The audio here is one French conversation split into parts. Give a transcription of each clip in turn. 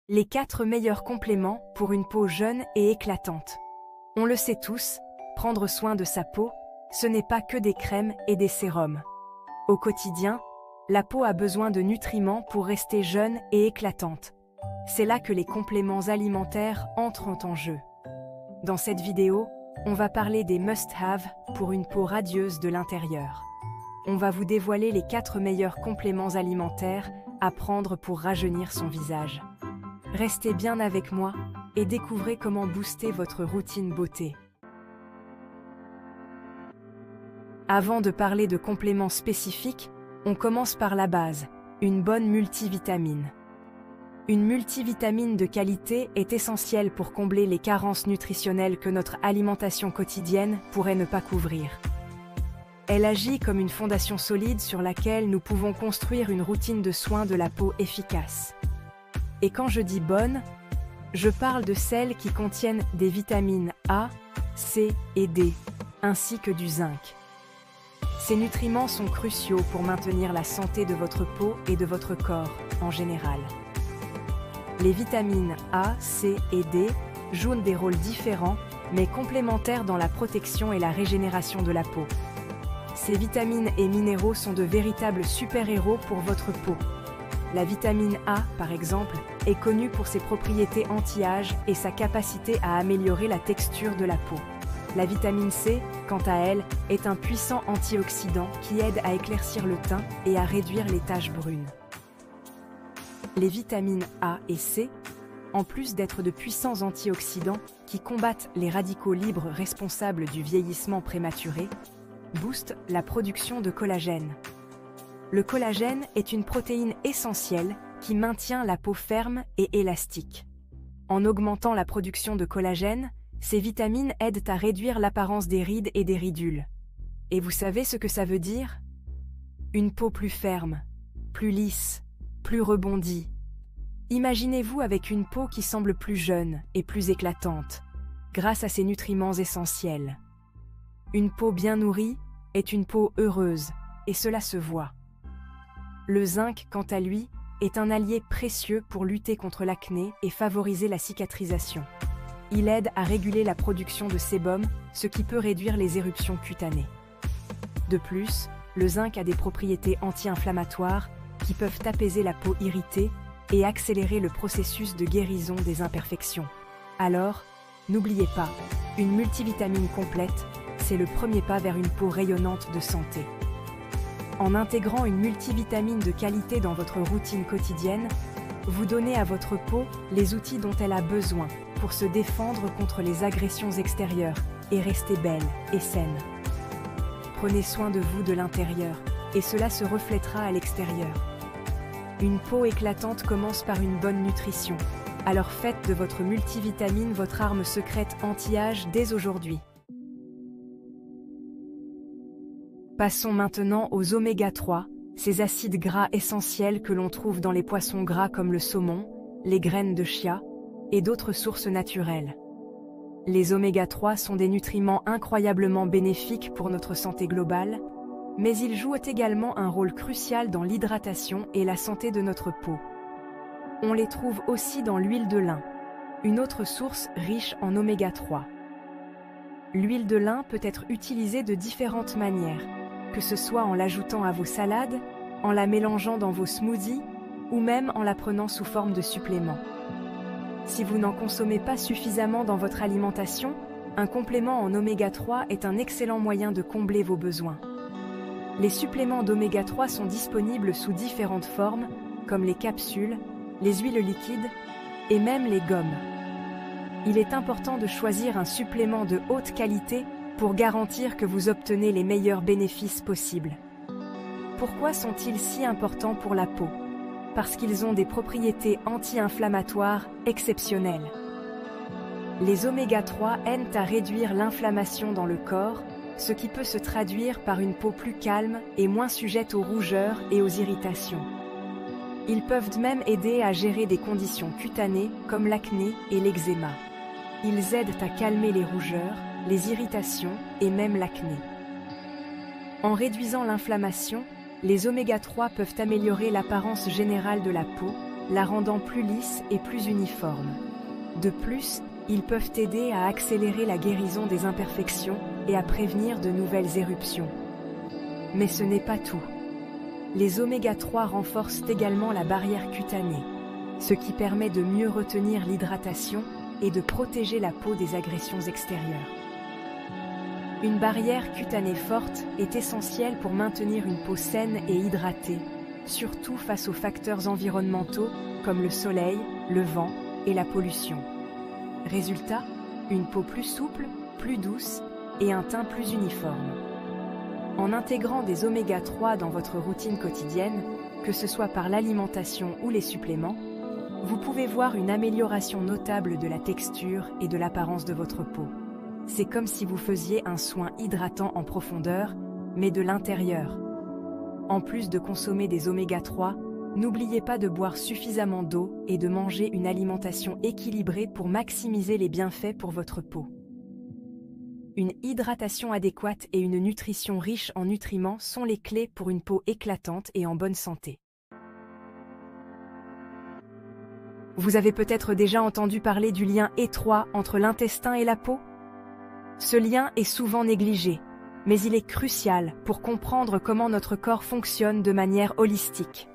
Les 4 meilleurs compléments pour une peau jeune et éclatante. On le sait tous, prendre soin de sa peau, ce n'est pas que des crèmes et des sérums. Au quotidien, la peau a besoin de nutriments pour rester jeune et éclatante. C'est là que les compléments alimentaires entrent en jeu. Dans cette vidéo, on va parler des must-have pour une peau radieuse de l'intérieur. On va vous dévoiler les 4 meilleurs compléments alimentaires à prendre pour rajeunir son visage. Restez bien avec moi et découvrez comment booster votre routine beauté. Avant de parler de compléments spécifiques, on commence par la base, une bonne multivitamine. Une multivitamine de qualité est essentielle pour combler les carences nutritionnelles que notre alimentation quotidienne pourrait ne pas couvrir. Elle agit comme une fondation solide sur laquelle nous pouvons construire une routine de soins de la peau efficace. Et quand je dis bonne, je parle de celles qui contiennent des vitamines A, C et D, ainsi que du zinc. Ces nutriments sont cruciaux pour maintenir la santé de votre peau et de votre corps en général. Les vitamines A, C et D jouent des rôles différents, mais complémentaires dans la protection et la régénération de la peau. Ces vitamines et minéraux sont de véritables super-héros pour votre peau. La vitamine A, par exemple, est connue pour ses propriétés anti-âge et sa capacité à améliorer la texture de la peau. La vitamine C, quant à elle, est un puissant antioxydant qui aide à éclaircir le teint et à réduire les taches brunes. Les vitamines A et C, en plus d'être de puissants antioxydants qui combattent les radicaux libres responsables du vieillissement prématuré, boostent la production de collagène. Le collagène est une protéine essentielle qui maintient la peau ferme et élastique. En augmentant la production de collagène, ces vitamines aident à réduire l'apparence des rides et des ridules. Et vous savez ce que ça veut dire? Une peau plus ferme, plus lisse, plus rebondie. Imaginez-vous avec une peau qui semble plus jeune et plus éclatante, grâce à ces nutriments essentiels. Une peau bien nourrie est une peau heureuse, et cela se voit. Le zinc, quant à lui, est un allié précieux pour lutter contre l'acné et favoriser la cicatrisation. Il aide à réguler la production de sébum, ce qui peut réduire les éruptions cutanées. De plus, le zinc a des propriétés anti-inflammatoires qui peuvent apaiser la peau irritée et accélérer le processus de guérison des imperfections. Alors, n'oubliez pas, une multivitamine complète, c'est le premier pas vers une peau rayonnante de santé. En intégrant une multivitamine de qualité dans votre routine quotidienne, vous donnez à votre peau les outils dont elle a besoin pour se défendre contre les agressions extérieures et rester belle et saine. Prenez soin de vous de l'intérieur et cela se reflètera à l'extérieur. Une peau éclatante commence par une bonne nutrition, alors faites de votre multivitamine votre arme secrète anti-âge dès aujourd'hui. Passons maintenant aux oméga 3, ces acides gras essentiels que l'on trouve dans les poissons gras comme le saumon, les graines de chia et d'autres sources naturelles. Les oméga 3 sont des nutriments incroyablement bénéfiques pour notre santé globale, mais ils jouent également un rôle crucial dans l'hydratation et la santé de notre peau. On les trouve aussi dans l'huile de lin, une autre source riche en oméga 3. L'huile de lin peut être utilisée de différentes manières, que ce soit en l'ajoutant à vos salades, en la mélangeant dans vos smoothies ou même en la prenant sous forme de supplément. Si vous n'en consommez pas suffisamment dans votre alimentation, un complément en oméga 3 est un excellent moyen de combler vos besoins. Les suppléments d'oméga 3 sont disponibles sous différentes formes, comme les capsules, les huiles liquides et même les gommes. Il est important de choisir un supplément de haute qualité pour garantir que vous obtenez les meilleurs bénéfices possibles. Pourquoi sont-ils si importants pour la peau? Parce qu'ils ont des propriétés anti-inflammatoires exceptionnelles. Les oméga 3 aident à réduire l'inflammation dans le corps, ce qui peut se traduire par une peau plus calme et moins sujette aux rougeurs et aux irritations. Ils peuvent même aider à gérer des conditions cutanées comme l'acné et l'eczéma. Ils aident à calmer les rougeurs, les irritations et même l'acné. En réduisant l'inflammation, les oméga 3 peuvent améliorer l'apparence générale de la peau, la rendant plus lisse et plus uniforme. De plus, ils peuvent aider à accélérer la guérison des imperfections et à prévenir de nouvelles éruptions. Mais ce n'est pas tout. Les oméga-3 renforcent également la barrière cutanée, ce qui permet de mieux retenir l'hydratation et de protéger la peau des agressions extérieures. Une barrière cutanée forte est essentielle pour maintenir une peau saine et hydratée, surtout face aux facteurs environnementaux comme le soleil, le vent et la pollution. Résultat, une peau plus souple, plus douce et un teint plus uniforme. En intégrant des oméga-3 dans votre routine quotidienne, que ce soit par l'alimentation ou les suppléments, vous pouvez voir une amélioration notable de la texture et de l'apparence de votre peau. C'est comme si vous faisiez un soin hydratant en profondeur, mais de l'intérieur. En plus de consommer des oméga-3, n'oubliez pas de boire suffisamment d'eau et de manger une alimentation équilibrée pour maximiser les bienfaits pour votre peau. Une hydratation adéquate et une nutrition riche en nutriments sont les clés pour une peau éclatante et en bonne santé. Vous avez peut-être déjà entendu parler du lien étroit entre l'intestin et la peau? Ce lien est souvent négligé, mais il est crucial pour comprendre comment notre corps fonctionne de manière holistique.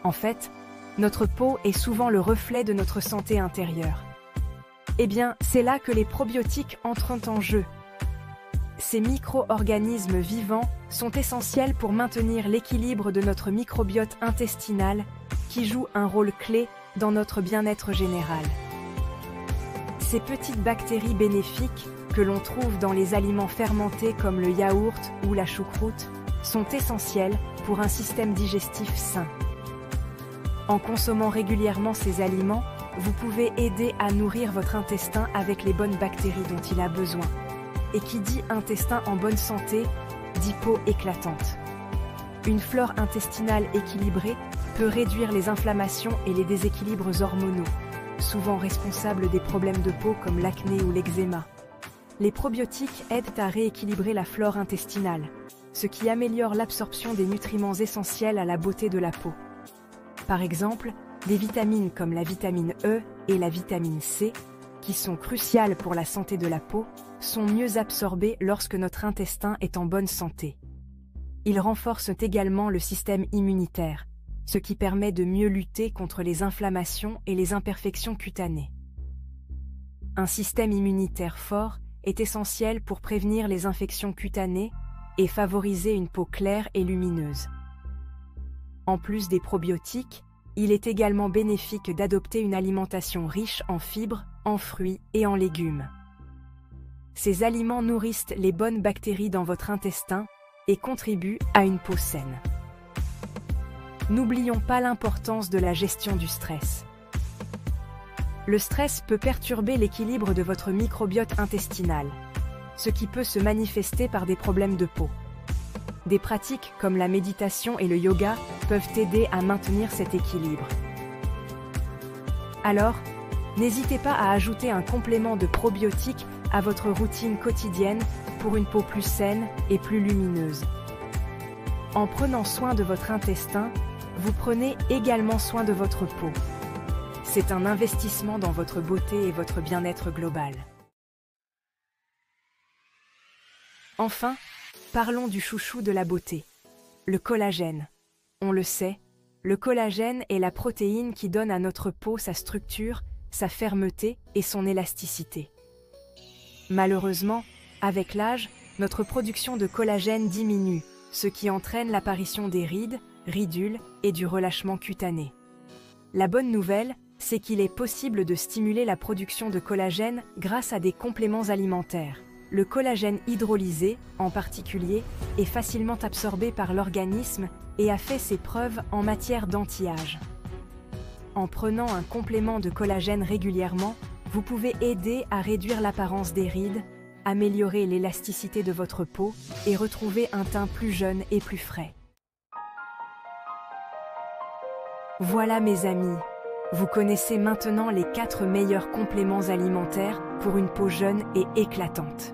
En fait, notre peau est souvent le reflet de notre santé intérieure. Eh bien, c'est là que les probiotiques entrent en jeu. Ces micro-organismes vivants sont essentiels pour maintenir l'équilibre de notre microbiote intestinal qui joue un rôle clé dans notre bien-être général. Ces petites bactéries bénéfiques que l'on trouve dans les aliments fermentés comme le yaourt ou la choucroute sont essentielles pour un système digestif sain. En consommant régulièrement ces aliments, vous pouvez aider à nourrir votre intestin avec les bonnes bactéries dont il a besoin. Et qui dit intestin en bonne santé, dit peau éclatante. Une flore intestinale équilibrée peut réduire les inflammations et les déséquilibres hormonaux, souvent responsables des problèmes de peau comme l'acné ou l'eczéma. Les probiotiques aident à rééquilibrer la flore intestinale, ce qui améliore l'absorption des nutriments essentiels à la beauté de la peau. Par exemple, des vitamines comme la vitamine E et la vitamine C, qui sont cruciales pour la santé de la peau, sont mieux absorbées lorsque notre intestin est en bonne santé. Ils renforcent également le système immunitaire, ce qui permet de mieux lutter contre les inflammations et les imperfections cutanées. Un système immunitaire fort est essentiel pour prévenir les infections cutanées et favoriser une peau claire et lumineuse. En plus des probiotiques, il est également bénéfique d'adopter une alimentation riche en fibres, en fruits et en légumes. Ces aliments nourrissent les bonnes bactéries dans votre intestin et contribuent à une peau saine. N'oublions pas l'importance de la gestion du stress. Le stress peut perturber l'équilibre de votre microbiote intestinal, ce qui peut se manifester par des problèmes de peau. Des pratiques comme la méditation et le yoga peuvent aider à maintenir cet équilibre. Alors, n'hésitez pas à ajouter un complément de probiotiques à votre routine quotidienne pour une peau plus saine et plus lumineuse. En prenant soin de votre intestin, vous prenez également soin de votre peau. C'est un investissement dans votre beauté et votre bien-être global. Enfin, parlons du chouchou de la beauté, le collagène. On le sait, le collagène est la protéine qui donne à notre peau sa structure, sa fermeté et son élasticité. Malheureusement, avec l'âge, notre production de collagène diminue, ce qui entraîne l'apparition des rides, ridules et du relâchement cutané. La bonne nouvelle, c'est qu'il est possible de stimuler la production de collagène grâce à des compléments alimentaires. Le collagène hydrolysé, en particulier, est facilement absorbé par l'organisme et a fait ses preuves en matière d'anti-âge. En prenant un complément de collagène régulièrement, vous pouvez aider à réduire l'apparence des rides, améliorer l'élasticité de votre peau et retrouver un teint plus jeune et plus frais. Voilà mes amis, vous connaissez maintenant les 4 meilleurs compléments alimentaires pour une peau jeune et éclatante.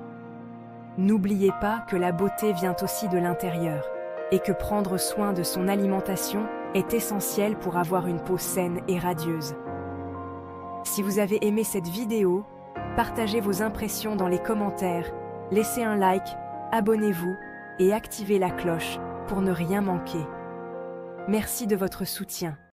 N'oubliez pas que la beauté vient aussi de l'intérieur et que prendre soin de son alimentation est essentiel pour avoir une peau saine et radieuse. Si vous avez aimé cette vidéo, partagez vos impressions dans les commentaires, laissez un like, abonnez-vous et activez la cloche pour ne rien manquer. Merci de votre soutien.